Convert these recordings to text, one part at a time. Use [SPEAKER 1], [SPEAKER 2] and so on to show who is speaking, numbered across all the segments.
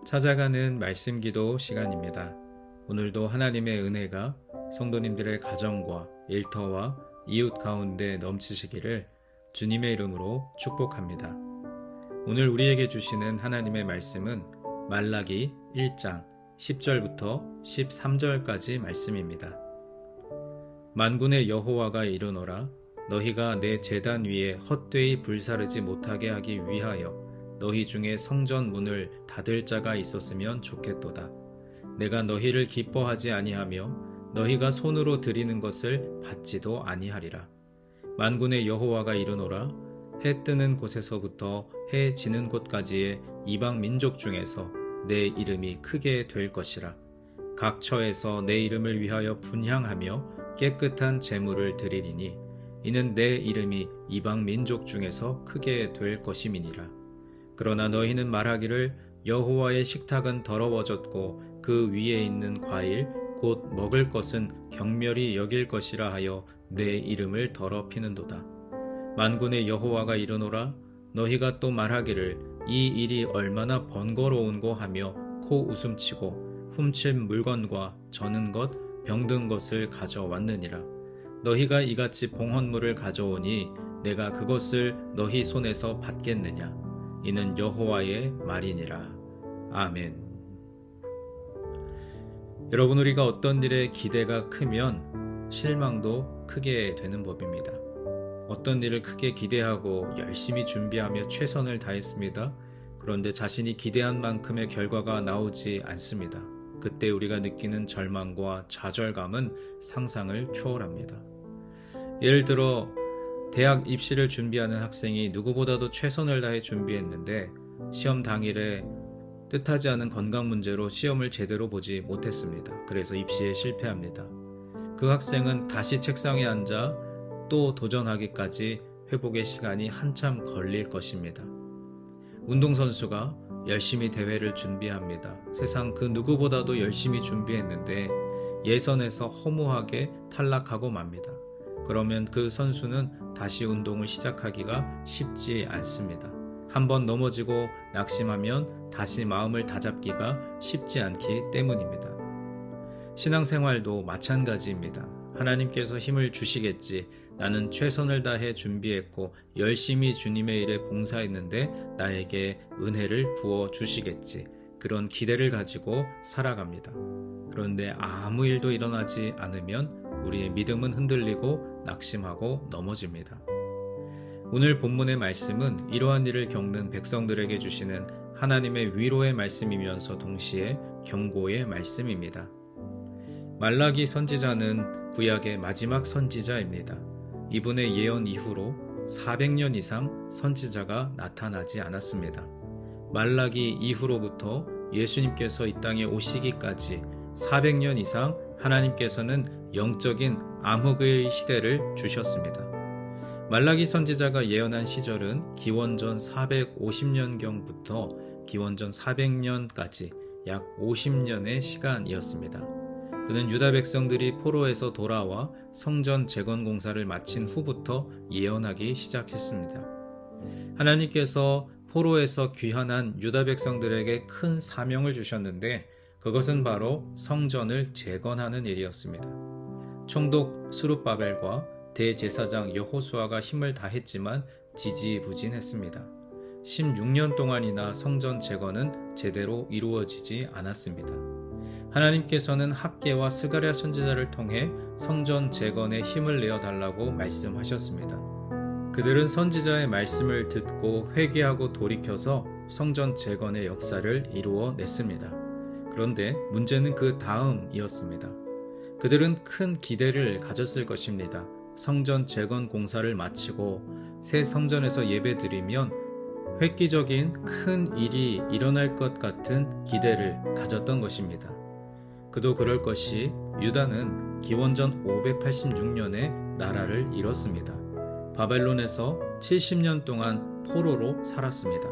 [SPEAKER 1] 찾아가는 말씀 기도 시간입니다. 오늘도 하나님의 은혜가 성도님들의 가정과 일터와 이웃 가운데 넘치시기를 주님의 이름으로 축복합니다. 오늘 우리에게 주시는 하나님의 말씀은 말라기 1장 10절부터 13절까지 말씀입니다. 만군의 여호와가 이르노라. 너희가 내 제단 위에 헛되이 불사르지 못하게 하기 위하여 너희 중에 성전 문을 닫을 자가 있었으면 좋겠도다. 내가 너희를 기뻐하지 아니하며 너희가 손으로 드리는 것을 받지도 아니하리라. 만군의 여호와가 이르노라. 해 뜨는 곳에서부터 해 지는 곳까지의 이방 민족 중에서 내 이름이 크게 될 것이라. 각 처에서 내 이름을 위하여 분향하며 깨끗한 제물을 드리리니 이는 내 이름이 이방 민족 중에서 크게 될 것임이니라. 그러나 너희는 말하기를 여호와의 식탁은 더러워졌고 그 위에 있는 과일 곧 먹을 것은 경멸히 여길 것이라 하여 내 이름을 더럽히는도다. 만군의 여호와가 이르노라. 너희가 또 말하기를 이 일이 얼마나 번거로운고 하며 코 웃음치고 훔친 물건과 저는 것 병든 것을 가져왔느니라. 너희가 이같이 봉헌물을 가져오니 내가 그것을 너희 손에서 받겠느냐. 이는 여호와의 말이니라. 아멘. 여러분, 우리가 어떤 일에 기대가 크면 실망도 크게 되는 법입니다. 어떤 일을 크게 기대하고 열심히 준비하며 최선을 다했습니다. 그런데 자신이 기대한 만큼의 결과가 나오지 않습니다. 그때 우리가 느끼는 절망과 좌절감은 상상을 초월합니다. 예를 들어 대학 입시를 준비하는 학생이 누구보다도 최선을 다해 준비했는데 시험 당일에 뜻하지 않은 건강 문제로 시험을 제대로 보지 못했습니다. 그래서 입시에 실패합니다. 그 학생은 다시 책상에 앉아 또 도전하기까지 회복의 시간이 한참 걸릴 것입니다. 운동선수가 열심히 대회를 준비합니다. 세상 그 누구보다도 열심히 준비했는데 예선에서 허무하게 탈락하고 맙니다. 그러면 그 선수는 다시 운동을 시작하기가 쉽지 않습니다. 한번 넘어지고 낙심하면 다시 마음을 다잡기가 쉽지 않기 때문입니다. 신앙생활도 마찬가지입니다. 하나님께서 힘을 주시겠지. 나는 최선을 다해 준비했고 열심히 주님의 일에 봉사했는데 나에게 은혜를 부어 주시겠지. 그런 기대를 가지고 살아갑니다. 그런데 아무 일도 일어나지 않으면 우리의 믿음은 흔들리고 낙심하고 넘어집니다. 오늘 본문의 말씀은 이러한 일을 겪는 백성들에게 주시는 하나님의 위로의 말씀이면서 동시에 경고의 말씀입니다. 말라기 선지자는 구약의 마지막 선지자입니다. 이분의 예언 이후로 400년 이상 선지자가 나타나지 않았습니다. 말라기 이후로부터 예수님께서 이 땅에 오시기까지 400년 이상 하나님께서는 영적인 암흑의 시대를 주셨습니다. 말라기 선지자가 예언한 시절은 기원전 450년경부터 기원전 400년까지 약 50년의 시간이었습니다. 그는 유다 백성들이 포로에서 돌아와 성전 재건 공사를 마친 후부터 예언하기 시작했습니다. 하나님께서 포로에서 귀환한 유다 백성들에게 큰 사명을 주셨는데 그것은 바로 성전을 재건하는 일이었습니다. 총독 스룹바벨과 대제사장 여호수아가 힘을 다했지만 지지부진했습니다. 16년 동안이나 성전 재건은 제대로 이루어지지 않았습니다. 하나님께서는 학개와 스가랴 선지자를 통해 성전 재건에 힘을 내어달라고 말씀하셨습니다. 그들은 선지자의 말씀을 듣고 회개하고 돌이켜서 성전 재건의 역사를 이루어냈습니다. 그런데 문제는 그 다음이었습니다. 그들은 큰 기대를 가졌을 것입니다. 성전 재건 공사를 마치고 새 성전에서 예배드리면 획기적인 큰 일이 일어날 것 같은 기대를 가졌던 것입니다. 그도 그럴 것이 유다는 기원전 586년에 나라를 잃었습니다. 바벨론에서 70년 동안 포로로 살았습니다.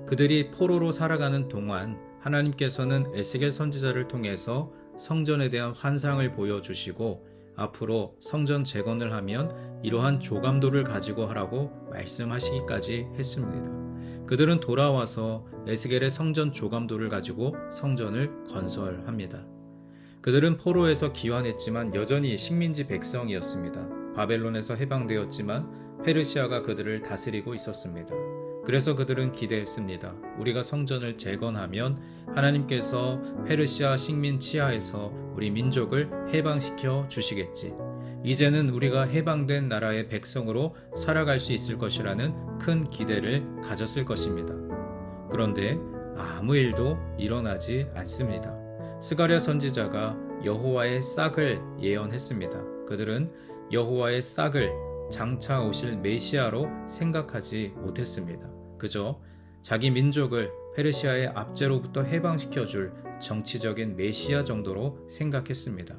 [SPEAKER 1] 그들이 포로로 살아가는 동안 하나님께서는 에스겔 선지자를 통해서 성전에 대한 환상을 보여주시고 앞으로 성전 재건을 하면 이러한 조감도를 가지고 하라고 말씀하시기까지 했습니다. 그들은 돌아와서 에스겔의 성전 조감도를 가지고 성전을 건설합니다. 그들은 포로에서 귀환했지만 여전히 식민지 백성이었습니다. 바벨론에서 해방되었지만 페르시아가 그들을 다스리고 있었습니다. 그래서 그들은 기대했습니다. 우리가 성전을 재건하면 하나님께서 페르시아 식민 치하에서 우리 민족을 해방시켜 주시겠지. 이제는 우리가 해방된 나라의 백성으로 살아갈 수 있을 것이라는 큰 기대를 가졌을 것입니다. 그런데 아무 일도 일어나지 않습니다. 스가랴 선지자가 여호와의 싹을 예언했습니다. 그들은 여호와의 싹을 장차 오실 메시아로 생각하지 못했습니다. 그저 자기 민족을 페르시아의 압제로부터 해방시켜줄 정치적인 메시아 정도로 생각했습니다.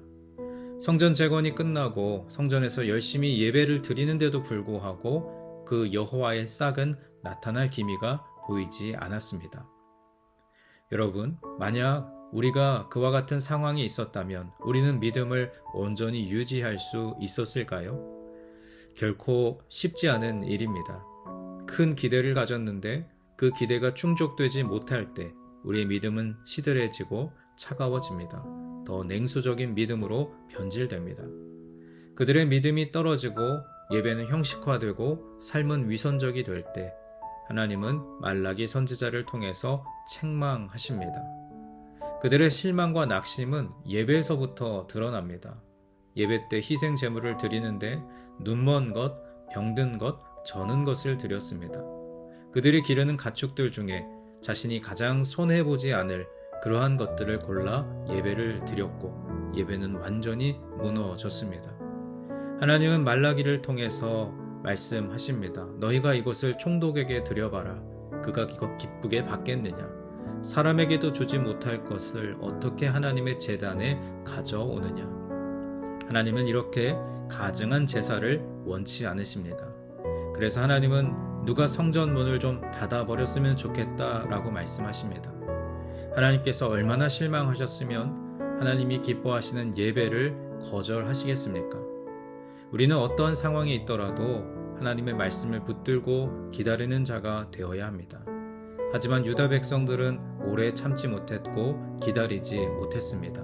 [SPEAKER 1] 성전 재건이 끝나고 성전에서 열심히 예배를 드리는데도 불구하고 그 여호와의 싹은 나타날 기미가 보이지 않았습니다. 여러분, 만약 우리가 그와 같은 상황이 있었다면 우리는 믿음을 온전히 유지할 수 있었을까요? 결코 쉽지 않은 일입니다. 큰 기대를 가졌는데 그 기대가 충족되지 못할 때 우리의 믿음은 시들해지고 차가워집니다. 더 냉소적인 믿음으로 변질됩니다. 그들의 믿음이 떨어지고 예배는 형식화되고 삶은 위선적이 될 때 하나님은 말라기 선지자를 통해서 책망하십니다. 그들의 실망과 낙심은 예배에서부터 드러납니다. 예배 때 희생 제물을 드리는데 눈먼 것, 병든 것, 저는 것을 드렸습니다. 그들이 기르는 가축들 중에 자신이 가장 손해보지 않을 그러한 것들을 골라 예배를 드렸고 예배는 완전히 무너졌습니다. 하나님은 말라기를 통해서 말씀하십니다. 너희가 이것을 총독에게 드려봐라. 그가 이것 기쁘게 받겠느냐. 사람에게도 주지 못할 것을 어떻게 하나님의 제단에 가져오느냐. 하나님은 이렇게 가증한 제사를 원치 않으십니다. 그래서 하나님은 누가 성전 문을 좀 닫아버렸으면 좋겠다라고 말씀하십니다. 하나님께서 얼마나 실망하셨으면 하나님이 기뻐하시는 예배를 거절하시겠습니까? 우리는 어떠한 상황이 있더라도 하나님의 말씀을 붙들고 기다리는 자가 되어야 합니다. 하지만 유다 백성들은 오래 참지 못했고 기다리지 못했습니다.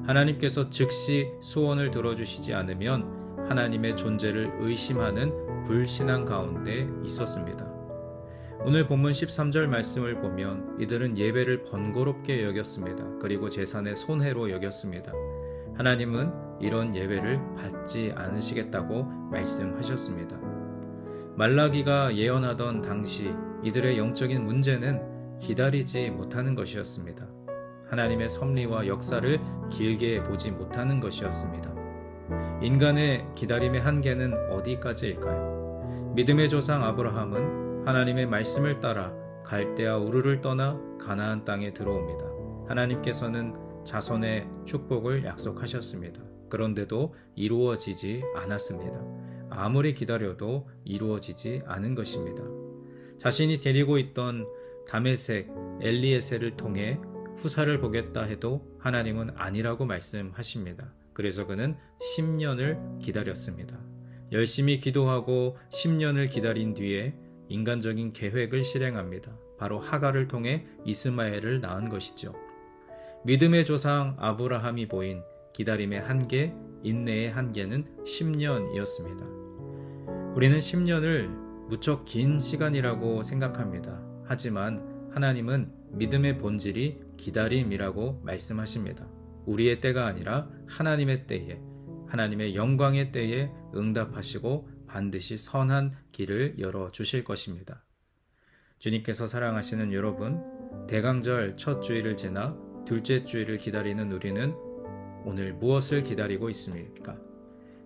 [SPEAKER 1] 하나님께서 즉시 소원을 들어주시지 않으면 하나님의 존재를 의심하는 불신앙 가운데 있었습니다. 오늘 본문 13절 말씀을 보면 이들은 예배를 번거롭게 여겼습니다. 그리고 제산의 손해로 여겼습니다. 하나님은 이런 예배를 받지 않으시겠다고 말씀하셨습니다. 말라기가 예언하던 당시 이들의 영적인 문제는 기다리지 못하는 것이었습니다. 하나님의 섭리와 역사를 길게 보지 못하는 것이었습니다. 인간의 기다림의 한계는 어디까지일까요? 믿음의 조상 아브라함은 하나님의 말씀을 따라 갈대아 우르를 떠나 가나안 땅에 들어옵니다. 하나님께서는 자손의 축복을 약속하셨습니다. 그런데도 이루어지지 않았습니다. 아무리 기다려도 이루어지지 않은 것입니다. 자신이 데리고 있던 다메섹 엘리에셀을 통해 후사를 보겠다 해도 하나님은 아니라고 말씀하십니다. 그래서 그는 10년을 기다렸습니다. 열심히 기도하고 10년을 기다린 뒤에 인간적인 계획을 실행합니다. 바로 하갈을 통해 이스마엘을 낳은 것이죠. 믿음의 조상 아브라함이 보인 기다림의 한계, 인내의 한계는 10년이었습니다. 우리는 10년을 무척 긴 시간이라고 생각합니다. 하지만 하나님은 믿음의 본질이 기다림이라고 말씀하십니다. 우리의 때가 아니라 하나님의 때에, 하나님의 영광의 때에 응답하시고 반드시 선한 길을 열어주실 것입니다. 주님께서 사랑하시는 여러분, 대강절 첫 주일을 지나 둘째 주일을 기다리는 우리는 오늘 무엇을 기다리고 있습니까?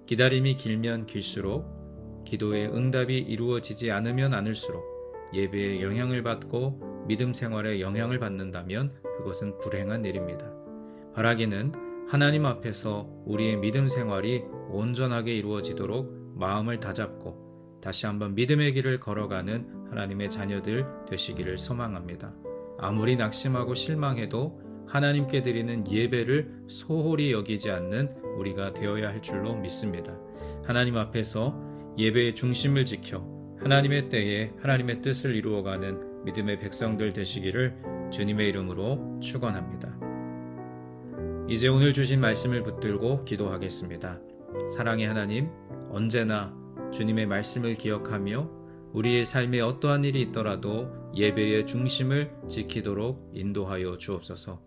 [SPEAKER 1] 기다림이 길면 길수록, 기도의 응답이 이루어지지 않으면 않을수록 예배에 영향을 받고 믿음 생활에 영향을 받는다면 그것은 불행한 일입니다. 바라기는 하나님 앞에서 우리의 믿음 생활이 온전하게 이루어지도록 마음을 다잡고 다시 한번 믿음의 길을 걸어가는 하나님의 자녀들 되시기를 소망합니다. 아무리 낙심하고 실망해도 하나님께 드리는 예배를 소홀히 여기지 않는 우리가 되어야 할 줄로 믿습니다. 하나님 앞에서 예배의 중심을 지켜 하나님의 때에 하나님의 뜻을 이루어가는 믿음의 백성들 되시기를 주님의 이름으로 축원합니다. 이제 오늘 주신 말씀을 붙들고 기도하겠습니다. 사랑의 하나님, 언제나 주님의 말씀을 기억하며 우리의 삶에 어떠한 일이 있더라도 예배의 중심을 지키도록 인도하여 주옵소서.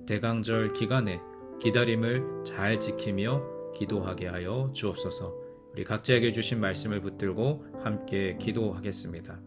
[SPEAKER 1] 대강절 기간에 기다림을 잘 지키며 기도하게 하여 주옵소서. 우리 각자에게 주신 말씀을 붙들고 함께 기도하겠습니다.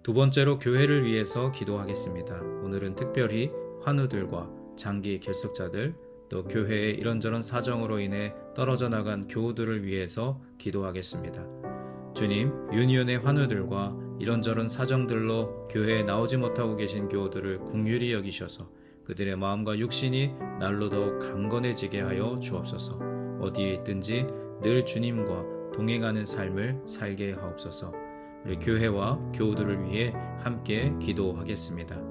[SPEAKER 1] 두 번째로 교회를 위해서 기도하겠습니다. 오늘은 특별히 환우들과 장기 결석자들, 또 교회의 이런저런 사정으로 인해 떨어져 나간 교우들을 위해서 기도하겠습니다. 주님, 유니온의 환우들과 이런저런 사정들로 교회에 나오지 못하고 계신 교우들을 긍휼히 여기셔서 그들의 마음과 육신이 날로 더욱 강건해지게 하여 주옵소서. 어디에 있든지 늘 주님과 동행하는 삶을 살게 하옵소서. 우리 교회와 교우들을 위해 함께 기도하겠습니다.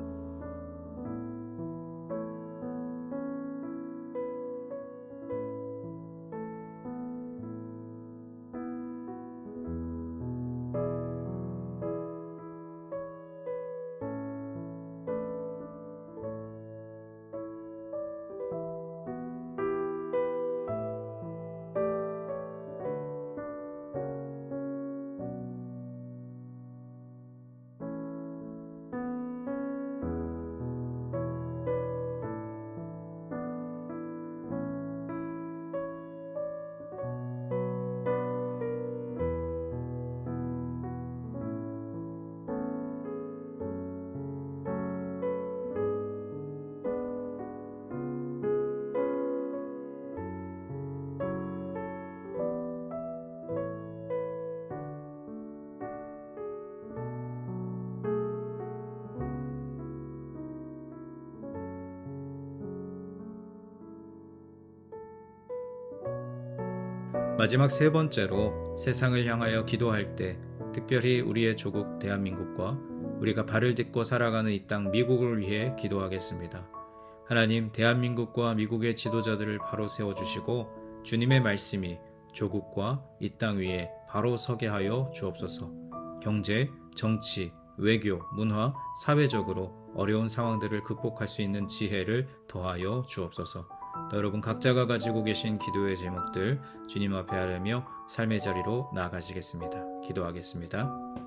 [SPEAKER 1] 마지막 세 번째로 세상을 향하여 기도할 때 특별히 우리의 조국 대한민국과 우리가 발을 딛고 살아가는 이 땅 미국을 위해 기도하겠습니다. 하나님, 대한민국과 미국의 지도자들을 바로 세워주시고 주님의 말씀이 조국과 이 땅 위에 바로 서게 하여 주옵소서. 경제, 정치, 외교, 문화, 사회적으로 어려운 상황들을 극복할 수 있는 지혜를 더하여 주옵소서. 여러분 각자가 가지고 계신 기도의 제목들 주님 앞에 하려며 삶의 자리로 나아가시겠습니다. 기도하겠습니다.